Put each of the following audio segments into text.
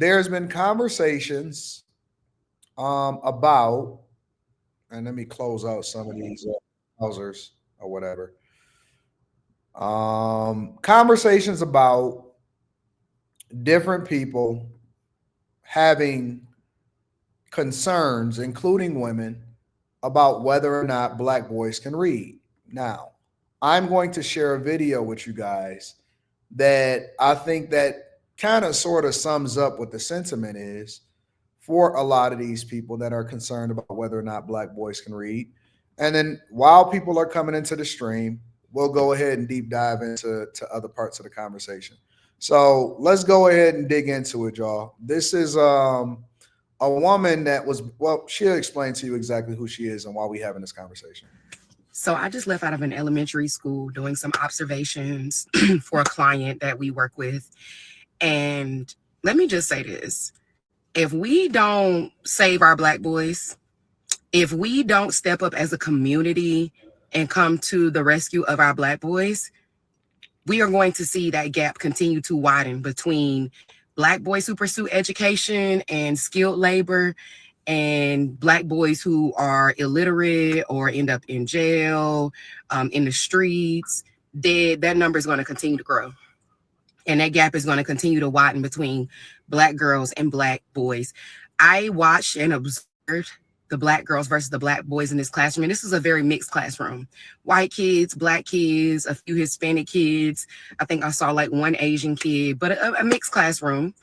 there's been conversations about, and let me close out some of these browsers or whatever. Conversations about different people having concerns, including women, about whether or not black boys can read. Now, I'm going to share a video with you guys that I think that kind of sort of sums up what the sentiment is for a lot of these people that are concerned about whether or not black boys can read. And then while people are coming into the stream, we'll go ahead and deep dive into other parts of the conversation. So let's go ahead and dig into it, y'all. This is a woman that was, well, she'll explain to you exactly who she is and why we having this conversation. So I just left out of an elementary school doing some observations for a client that we work with. And let me just say this. If we don't save our black boys, if we don't step up as a community and come to the rescue of our black boys, we are going to see that gap continue to widen between black boys who pursue education and skilled labor and black boys who are illiterate or end up in jail, in the streets. That number is going to continue to grow. And that gap is going to continue to widen between black girls and black boys. I watched and observed the black girls versus the black boys in this classroom. And this is a very mixed classroom. White kids, black kids, a few Hispanic kids. I think I saw like one Asian kid, but a mixed classroom.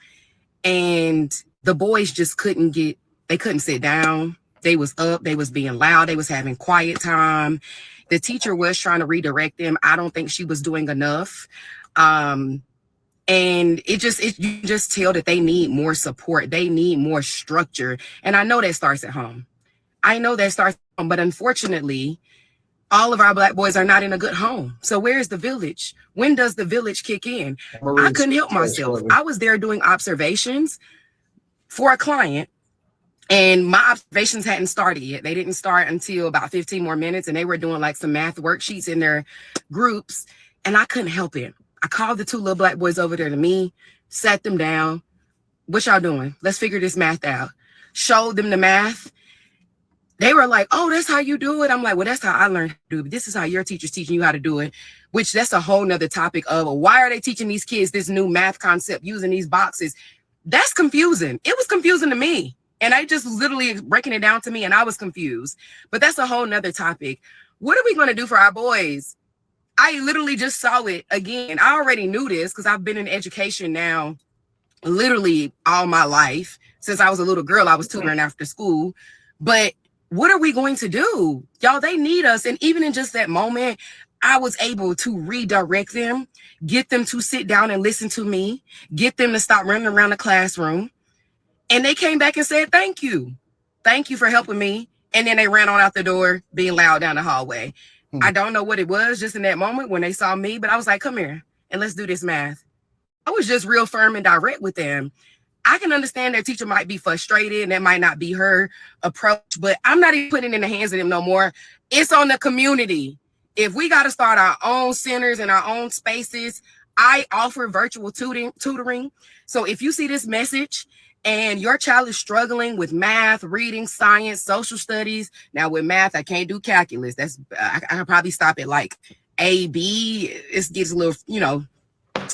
And the boys just couldn't sit down. They was up, they was being loud, they was having quiet time. The teacher was trying to redirect them. I don't think she was doing enough. And you just tell that they need more support. They need more structure. And I know that starts at home. But unfortunately, all of our black boys are not in a good home. So where's the village? When does the village kick in? I couldn't help myself. I was there doing observations for a client, and my observations hadn't started yet. They didn't start until about 15 more minutes, and they were doing like some math worksheets in their groups, and I couldn't help it. I called the two little black boys over there to me, sat them down. What y'all doing? Let's figure this math out. Showed them the math. They were like, oh, that's how you do it. I'm like, well, that's how I learned to do it. This is how your teacher's teaching you how to do it, which that's a whole nother topic of why are they teaching these kids this new math concept using these boxes? That's confusing. It was confusing to me. And I just was literally breaking it down to me and I was confused. But that's a whole nother topic. What are we going to do for our boys? I literally just saw it again. I already knew this because I've been in education now literally all my life. Since I was a little girl, I was tutoring after school. But what are we going to do? Y'all, they need us. And even in just that moment, I was able to redirect them, get them to sit down and listen to me, get them to stop running around the classroom. And they came back and said, thank you. Thank you for helping me. And then they ran on out the door, being loud down the hallway. I don't know what it was just in that moment when they saw me, but I was like, come here and let's do this math. I was just real firm and direct with them. I can understand their teacher might be frustrated and that might not be her approach, but I'm not even putting it in the hands of them no more. It's on the community. If we got to start our own centers and our own spaces, I offer virtual tutoring. So if you see this message and your child is struggling with math, reading, science, social studies. Now with math, I can't do calculus. I can probably stop at like A, B. It gets a little,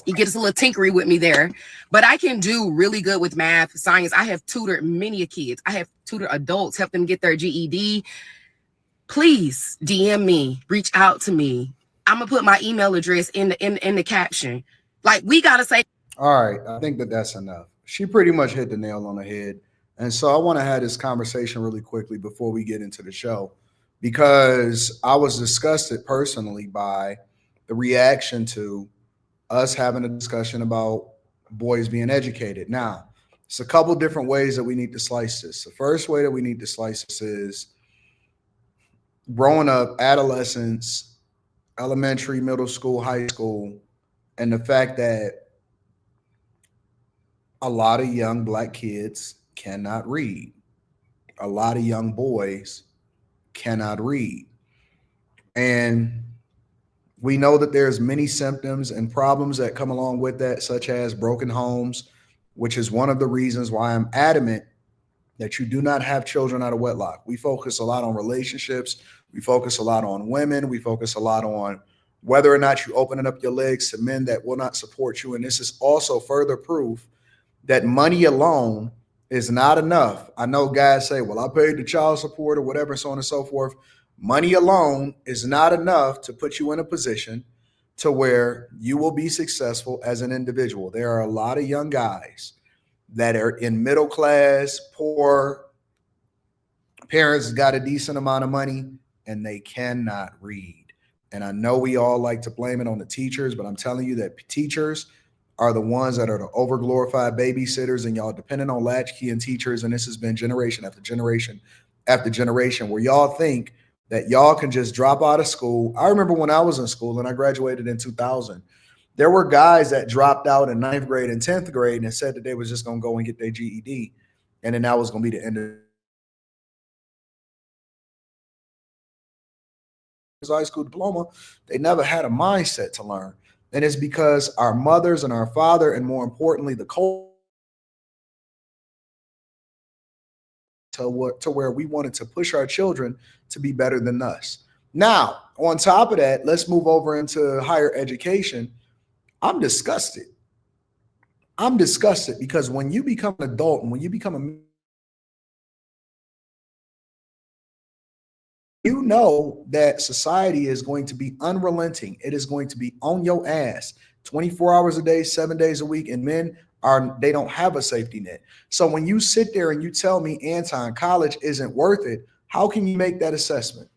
it gets a little tinkery with me there. But I can do really good with math, science. I have tutored many kids. I have tutored adults, help them get their GED. Please DM me, reach out to me. I'm gonna put my email address in the caption. Like we gotta say. All right, I think that's enough. She pretty much hit the nail on the head. And so I want to have this conversation really quickly before we get into the show, because I was disgusted personally by the reaction to us having a discussion about boys being educated. Now, it's a couple different ways that we need to slice this. The first way that we need to slice this is growing up, adolescence, elementary, middle school, high school, and the fact that a lot of young black kids cannot read. A lot of young boys cannot read. And we know that there's many symptoms and problems that come along with that, such as broken homes, which is one of the reasons why I'm adamant that you do not have children out of wedlock. We focus a lot on relationships. We focus a lot on women. We focus a lot on whether or not you opening up your legs to men that will not support you. And this is also further proof that money alone is not enough. I know guys say, well, I paid the child support or whatever, so on and so forth. Money alone is not enough to put you in a position to where you will be successful as an individual. There are a lot of young guys that are in middle class, poor, parents got a decent amount of money, and they cannot read. And I know we all like to blame it on the teachers, but I'm telling you that teachers are the ones that are the overglorified babysitters, and y'all depending on latchkey and teachers. And this has been generation after generation after generation where y'all think that y'all can just drop out of school. I remember when I was in school and I graduated in 2000, there were guys that dropped out in ninth grade and 10th grade and said that they was just going to go and get their GED. And then that was going to be the end of his high school diploma. They never had a mindset to learn. And it's because our mothers and our father, and more importantly, the culture, to where we wanted to push our children to be better than us. Now, on top of that, let's move over into higher education. I'm disgusted. I'm disgusted because when you become an adult and when you become a, you know that society is going to be unrelenting. It is going to be on your ass 24 hours a day, 7 days a week. And men are, they don't have a safety net. So when you sit there and you tell me, Anton, college isn't worth it, how can you make that assessment?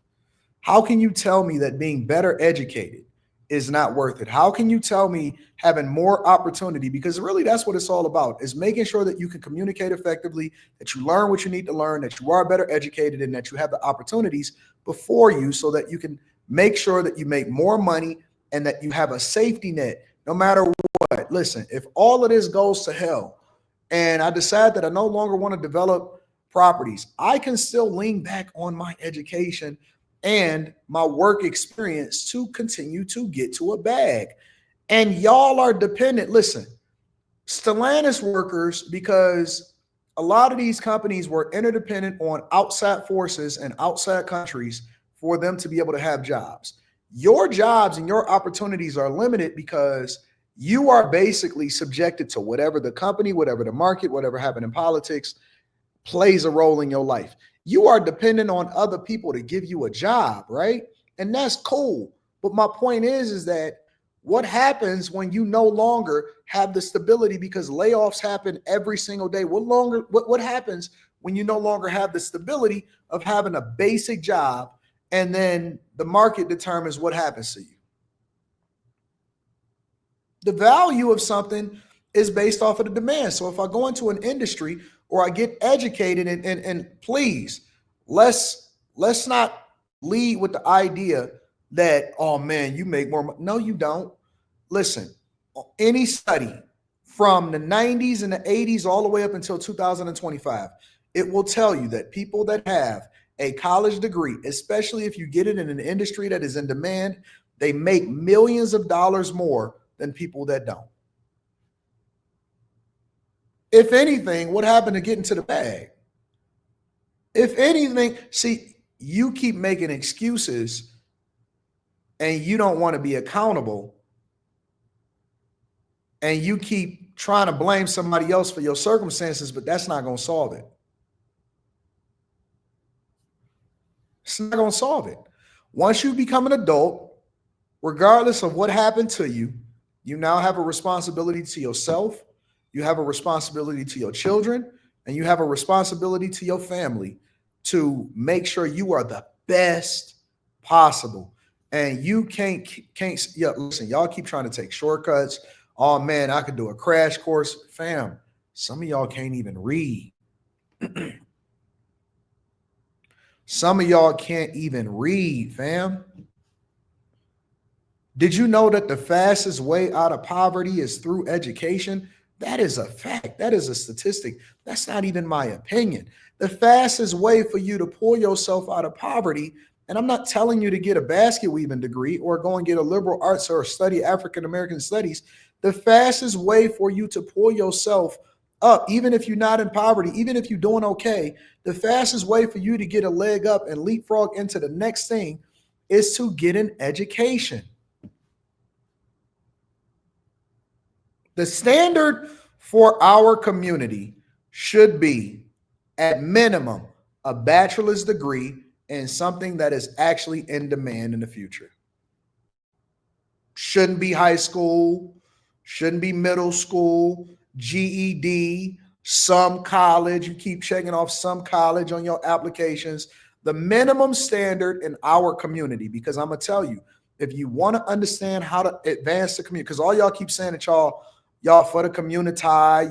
How can you tell me that being better educated is not worth it? How can you tell me having more opportunity? Because really that's what it's all about, is making sure that you can communicate effectively, that you learn what you need to learn, that you are better educated, and that you have the opportunities before you so that you can make sure that you make more money and that you have a safety net no matter what. Listen, if all of this goes to hell and I decide that I no longer want to develop properties, I can still lean back on my education and my work experience to continue to get to a bag. And y'all are dependent. Listen, Stellantis workers, because a lot of these companies were interdependent on outside forces and outside countries for them to be able to have jobs. Your jobs and your opportunities are limited because you are basically subjected to whatever the company, whatever the market, whatever happened in politics plays a role in your life. You are dependent on other people to give you a job, right? And that's cool. But my point is that what happens when you no longer have the stability, because layoffs happen every single day? What happens when you no longer have the stability of having a basic job, and then the market determines what happens to you? The value of something is based off of the demand. So if I go into an industry or I get educated, and please, let's not lead with the idea that, oh man, you make more money. No, you don't. Listen, any study from the 90s and the 80s all the way up until 2025, it will tell you that people that have a college degree, especially if you get it in an industry that is in demand, they make millions of dollars more than people that don't. If anything, what happened to getting to the bag? If anything, see, you keep making excuses and you don't want to be accountable, and you keep trying to blame somebody else for your circumstances, but that's not going to solve it. It's not going to solve it. Once you become an adult, regardless of what happened to you, you now have a responsibility to yourself, you have a responsibility to your children, and you have a responsibility to your family to make sure you are the best possible. And you can't, yeah, listen, y'all keep trying to take shortcuts. Oh man, I could do a crash course. Fam, some of y'all can't even read. Some of y'all can't even read, fam. Did you know that the fastest way out of poverty is through education? That is a fact. That is a statistic. That's not even my opinion. The fastest way for you to pull yourself out of poverty, and I'm not telling you to get a basket weaving degree or go and get a liberal arts or study African American studies. The fastest way for you to pull yourself up, even if you're not in poverty, even if you're doing okay, the fastest way for you to get a leg up and leapfrog into the next thing is to get an education. The standard for our community should be, at minimum, a bachelor's degree in something that is actually in demand in the future. Shouldn't be high school, shouldn't be middle school, GED, some college. You keep checking off some college on your applications. The minimum standard in our community, because I'm going to tell you, if you want to understand how to advance the community, because all y'all keep saying that y'all for the community,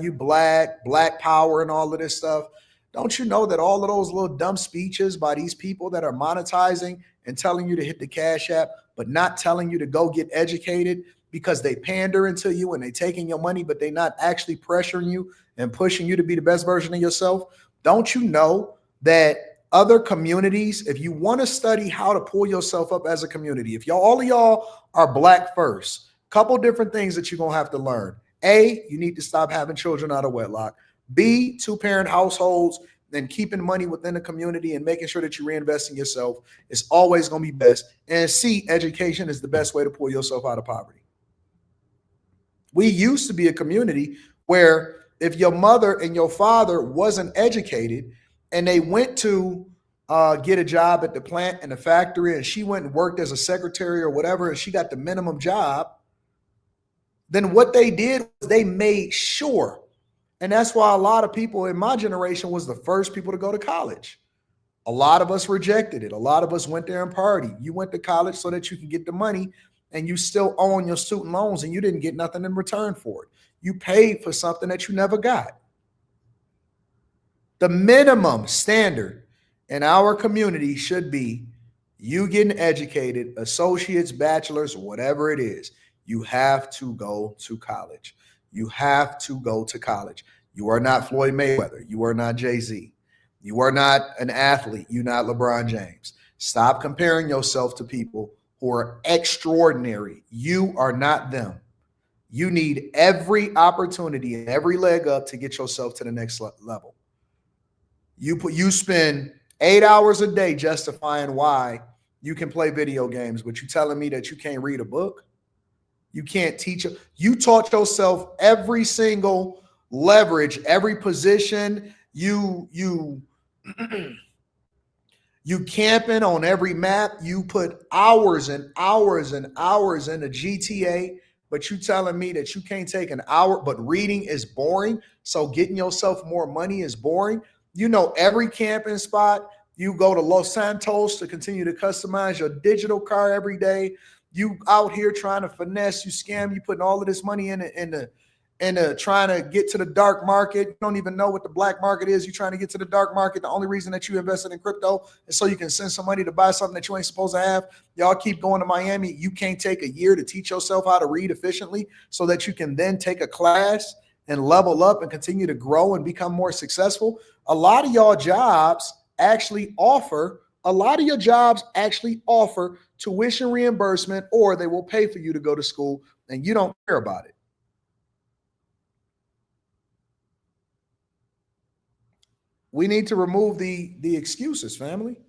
you black power and all of this stuff. Don't you know that all of those little dumb speeches by these people that are monetizing and telling you to hit the Cash App, but not telling you to go get educated because they pandering to you and they taking your money, but they not actually pressuring you and pushing you to be the best version of yourself? Don't you know that other communities, if you want to study how to pull yourself up as a community, if y'all, all of y'all are black first, couple different things that you're going to have to learn. A, you need to stop having children out of wedlock. B, two-parent households and keeping money within the community and making sure that you reinvest in yourself is always going to be best. And C, education is the best way to pull yourself out of poverty. We used to be a community where if your mother and your father wasn't educated and they went to get a job at the plant and the factory and she went and worked as a secretary or whatever and she got the minimum job, then what they did was they made sure. And that's why a lot of people in my generation was the first people to go to college. A lot of us rejected it. A lot of us went there and partied. You went to college so that you can get the money and you still own your student loans and you didn't get nothing in return for it. You paid for something that you never got. The minimum standard in our community should be you getting educated, associates, bachelors, whatever it is. You have to go to college. You have to go to college. You are not Floyd Mayweather. You are not Jay-Z. You are not an athlete. You're not LeBron James. Stop comparing yourself to people who are extraordinary. You are not them. You need every opportunity and every leg up to get yourself to the next level. You spend 8 hours a day justifying why you can play video games, but you telling me that you can't read a book? You can't teach. You taught yourself every single leverage, every position. You camping on every map. You put hours and hours and hours into GTA, but you telling me that you can't take an hour, but reading is boring. So getting yourself more money is boring. You know every camping spot. You go to Los Santos to continue to customize your digital car every day. You out here trying to finesse, you scam, you putting all of this money in the trying to get to the dark market. You don't even know what the black market is. You're trying to get to the dark market. The only reason that you invested in crypto is so you can send some money to buy something that you ain't supposed to have. Y'all keep going to Miami. You can't take a year to teach yourself how to read efficiently so that you can then take a class and level up and continue to grow and become more successful. A lot of your jobs actually offer tuition reimbursement, or they will pay for you to go to school and you don't care about it. We need to remove the excuses, family.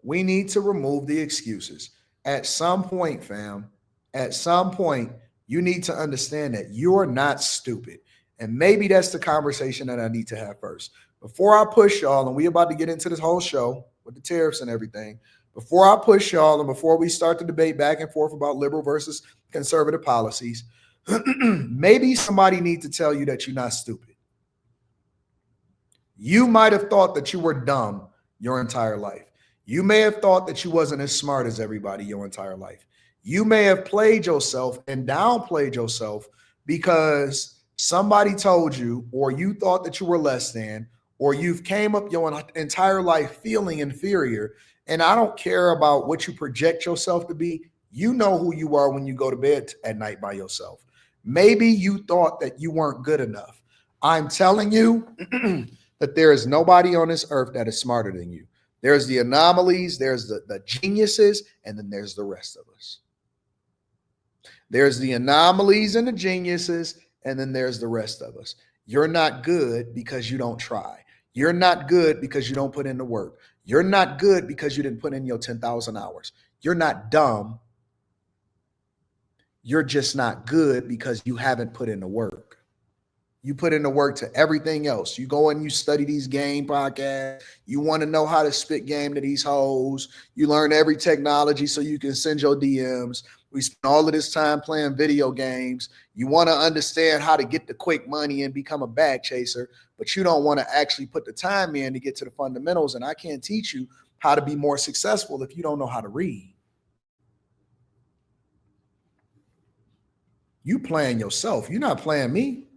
We need to remove the excuses. At some point, fam, at some point, you need to understand that you're not stupid. And maybe that's the conversation that I need to have first. Before I push y'all, and we about to get into this whole show with the tariffs and everything, before I push y'all and before we start the debate back and forth about liberal versus conservative policies, maybe somebody needs to tell you that you're not stupid. You might have thought that you were dumb your entire life. You may have thought that you wasn't as smart as everybody your entire life. You may have played yourself and downplayed yourself because somebody told you, or you thought that you were less than, or you've came up your entire life feeling inferior. And I don't care about what you project yourself to be. You know who you are when you go to bed at night by yourself. Maybe you thought that you weren't good enough. I'm telling you that there is nobody on this earth that is smarter than you. There's the anomalies, there's the geniuses, and then there's the rest of us. There's the anomalies and the geniuses, and then there's the rest of us. You're not good because you don't try. You're not good because you don't put in the work. You're not good because you didn't put in your 10,000 hours. You're not dumb. You're just not good because you haven't put in the work. You put in the work to everything else. You go and you study these game podcasts. You want to know how to spit game to these hoes. You learn every technology so you can send your DMs. We spend all of this time playing video games. You want to understand how to get the quick money and become a bag chaser, but you don't want to actually put the time in to get to the fundamentals. And I can't teach you how to be more successful if you don't know how to read. You playing yourself. You're not playing me.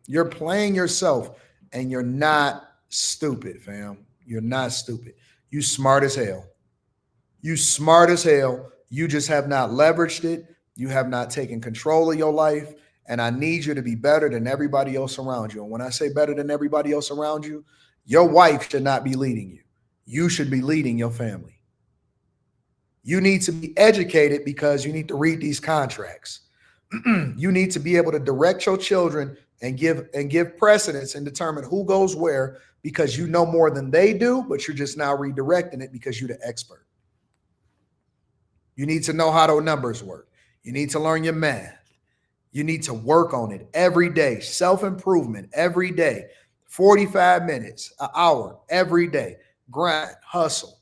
You're playing yourself, and you're not stupid, fam. You're not stupid. You smart as hell. You smart as hell. You just have not leveraged it. You have not taken control of your life. And I need you to be better than everybody else around you. And when I say better than everybody else around you, your wife should not be leading you. You should be leading your family. You need to be educated because you need to read these contracts. You need to be able to direct your children and give precedence and determine who goes where, because you know more than they do, but you're just now redirecting it because you're the expert. You need to know how those numbers work. You need to learn your math. You need to work on it every day. Self-improvement every day. 45 minutes, an hour every day. Grind, hustle.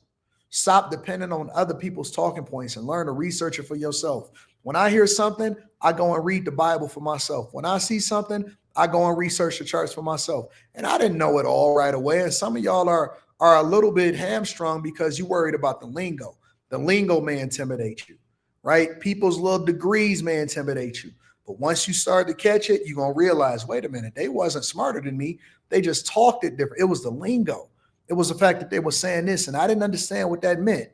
Stop depending on other people's talking points and learn to research it for yourself. When I hear something, I go and read the Bible for myself. When I see something, I go and research the charts for myself. And I didn't know it all right away. And some of y'all are a little bit hamstrung because you worried about the lingo. The lingo may intimidate you, right? People's little degrees may intimidate you. But once you start to catch it, you're going to realize, wait a minute, they wasn't smarter than me. They just talked it different. It was the lingo. It was the fact that they were saying this, and I didn't understand what that meant.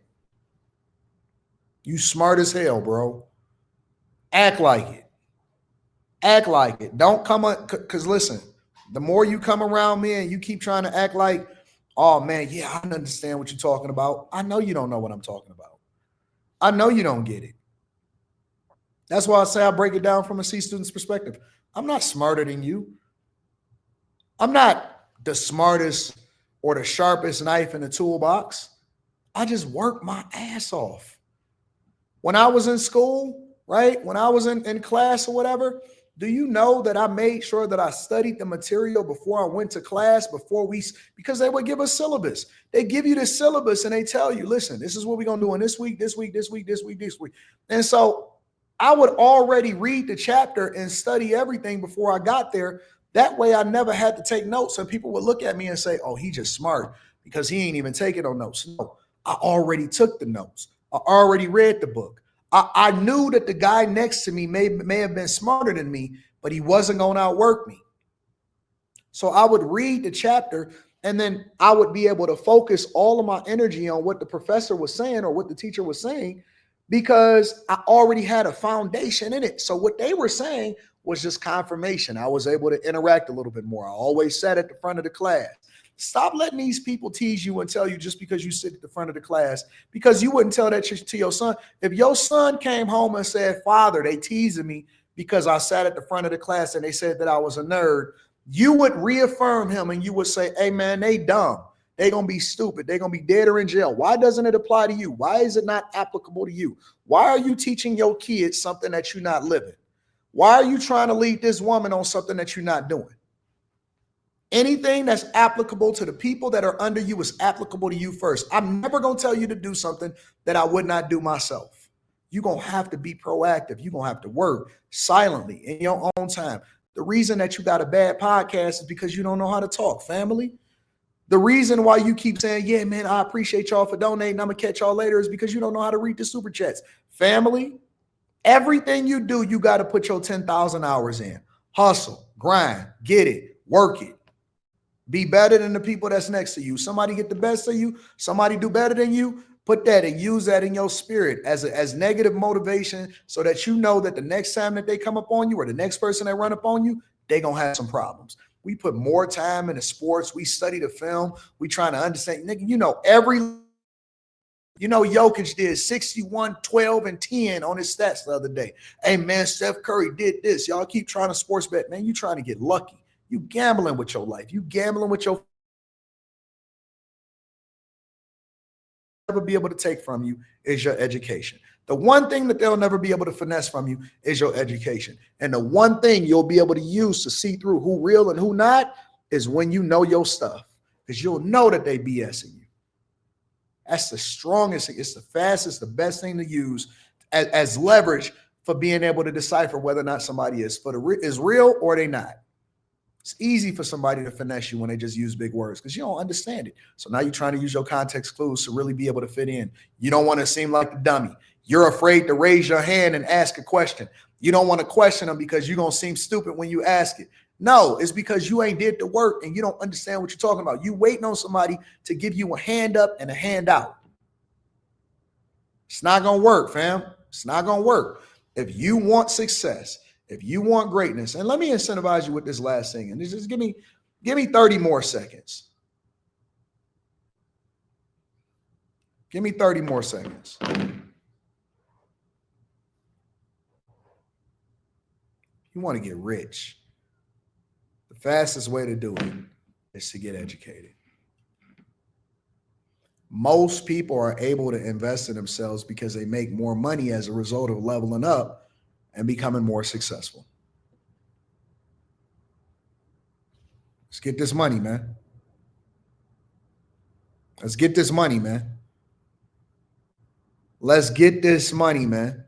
You smart as hell, bro. Act like it. Act like it. Don't come up, because listen, the more you come around me and you keep trying to act like, oh man, yeah, I understand what you're talking about. I know you don't know what I'm talking about. I know you don't get it. That's why I say I break it down from a C student's perspective. I'm not smarter than you. I'm not the smartest or the sharpest knife in the toolbox. I just work my ass off. When I was in school, right? When I was in class or whatever, do you know that I made sure that I studied the material before I went to class, because they would give us syllabus. They give you the syllabus and they tell you, listen, this is what we're going to do in this week, this week, this week, this week, this week. And so I would already read the chapter and study everything before I got there. That way I never had to take notes, and people would look at me and say, oh, he just smart because he ain't even taking no notes. No, I already took the notes. I already read the book. I knew that the guy next to me may have been smarter than me, but he wasn't going to outwork me. So I would read the chapter, and then I would be able to focus all of my energy on what the professor was saying or what the teacher was saying, because I already had a foundation in it. So what they were saying was just confirmation. I was able to interact a little bit more. I always sat at the front of the class. Stop letting these people tease you and tell you just because you sit at the front of the class, because you wouldn't tell that to your son. If your son came home and said, Father, they teasing me because I sat at the front of the class and they said that I was a nerd, you would reaffirm him and you would say, hey man, they dumb. They're going to be stupid. They're going to be dead or in jail. Why doesn't it apply to you? Why is it not applicable to you? Why are you teaching your kids something that you're not living? Why are you trying to lead this woman on something that you're not doing? Anything that's applicable to the people that are under you is applicable to you first. I'm never going to tell you to do something that I would not do myself. You're going to have to be proactive. You're going to have to work silently in your own time. The reason that you got a bad podcast is because you don't know how to talk, family. The reason why you keep saying, yeah, man, I appreciate y'all for donating, I'm going to catch y'all later, is because you don't know how to read the super chats. Family, everything you do, you got to put your 10,000 hours in. Hustle, grind, get it, work it. Be better than the people that's next to you. Somebody get the best of you. Somebody do better than you. Put that and use that in your spirit as negative motivation, so that you know that the next time that they come up on you, or the next person that run up on you, they're going to have some problems. We put more time into sports. We study the film. We trying to understand. Nigga, you know every You know, Jokic did 61, 12, and 10 on his stats the other day. Hey, man, Steph Curry did this. Y'all keep trying to sports bet. Man, you trying to get lucky. You gambling with your life. You gambling with your never be able to take from you is your education. The one thing that they'll never be able to finesse from you is your education. And the one thing you'll be able to use to see through who real and who not is when you know your stuff, because you'll know that they BSing you. That's the strongest, it's the fastest, the best thing to use as leverage for being able to decipher whether or not somebody is real or they not. It's easy for somebody to finesse you when they just use big words because you don't understand it. So now you're trying to use your context clues to really be able to fit in. You don't want to seem like a dummy. You're afraid to raise your hand and ask a question. You don't want to question them because you're going to seem stupid when you ask it. No, it's because you ain't did the work and you don't understand what you're talking about. You waiting on somebody to give you a hand up and a hand out. It's not going to work, fam. It's not going to work. If you want success, if you want greatness, and let me incentivize you with this last thing, and just give me 30 more seconds. Give me 30 more seconds. You want to get rich. The fastest way to do it is to get educated. Most people are able to invest in themselves because they make more money as a result of leveling up and becoming more successful. Let's get this money, man. Let's get this money, man. Let's get this money, man.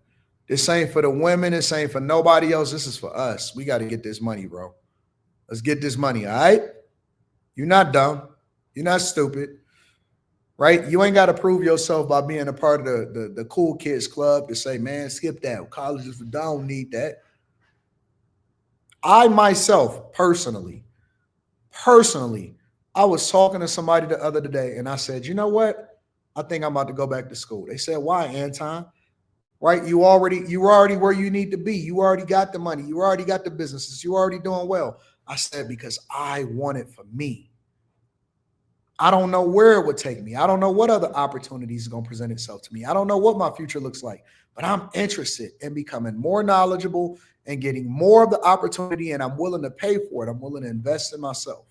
This ain't for the women. This ain't for nobody else. This is for us. We got to get this money, bro. Let's get this money, all right? You're not dumb. You're not stupid, right? You ain't got to prove yourself by being a part of the cool kids club to say, man, skip that. College is for don't need that. I myself, personally, I was talking to somebody the other day and I said, you know what? I think I'm about to go back to school. They said, why, Anton? Right? You already where you need to be. You already got the money. You already got the businesses. You already doing well. I said, because I want it for me. I don't know where it would take me. I don't know what other opportunities are going to present itself to me. I don't know what my future looks like, but I'm interested in becoming more knowledgeable and getting more of the opportunity, and I'm willing to pay for it. I'm willing to invest in myself.